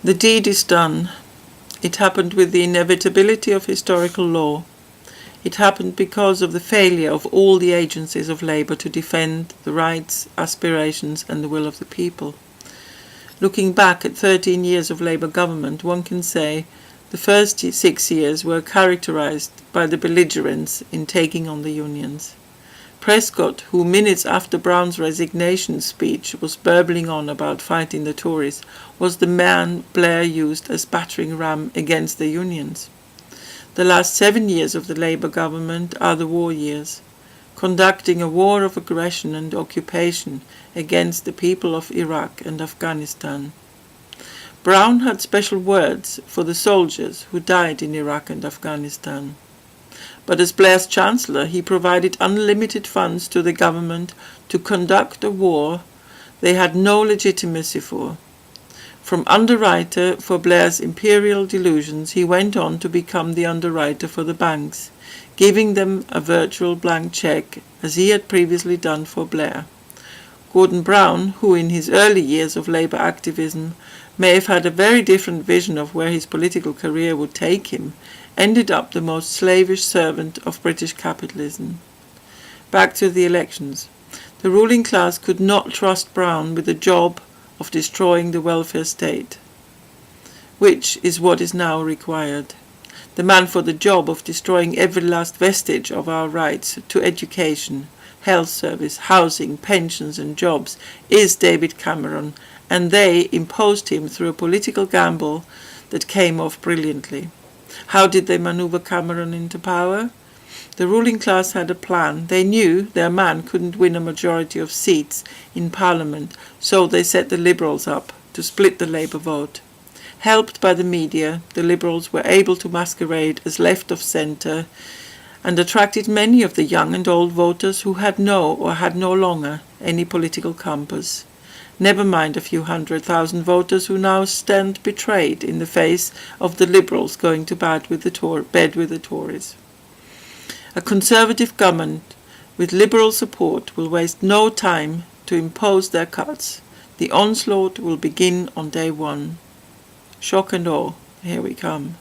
The deed is done. It happened with the inevitability of historical law. It happened because of the failure of all the agencies of labour to defend the rights, aspirations and the will of the people. Looking back at 13 years of Labour government, one can say the first 6 years were characterised by the belligerence in taking on the unions. Prescott, who minutes after Brown's resignation speech was burbling on about fighting the Tories, was the man Blair used as battering ram against the unions. The last 7 years of the Labour government are the war years, conducting a war of aggression and occupation against the people of Iraq and Afghanistan. Brown had special words for the soldiers who died in Iraq and Afghanistan. But as Blair's Chancellor, he provided unlimited funds to the government to conduct a war they had no legitimacy for. From underwriter for Blair's imperial delusions, he went on to become the underwriter for the banks, giving them a virtual blank cheque, as he had previously done for Blair. Gordon Brown, who in his early years of Labour activism may have had a very different vision of where his political career would take him, ended up the most slavish servant of British capitalism. Back to the elections. The ruling class could not trust Brown with the job of destroying the welfare state, which is what is now required. The man for the job of destroying every last vestige of our rights to education, health service, housing, pensions and jobs is David Cameron, and they imposed him through a political gamble that came off brilliantly. How did they manoeuvre Cameron into power? The ruling class had a plan. They knew their man couldn't win a majority of seats in Parliament, so they set the Liberals up to split the Labour vote. Helped by the media, the Liberals were able to masquerade as left of centre and attracted many of the young and old voters who had no longer any political compass. Never mind a few 100,000 voters who now stand betrayed in the face of the Liberals going to bed with the Tories. A Conservative government with Liberal support will waste no time to impose their cuts. The onslaught will begin on day one. Shock and awe, here we come.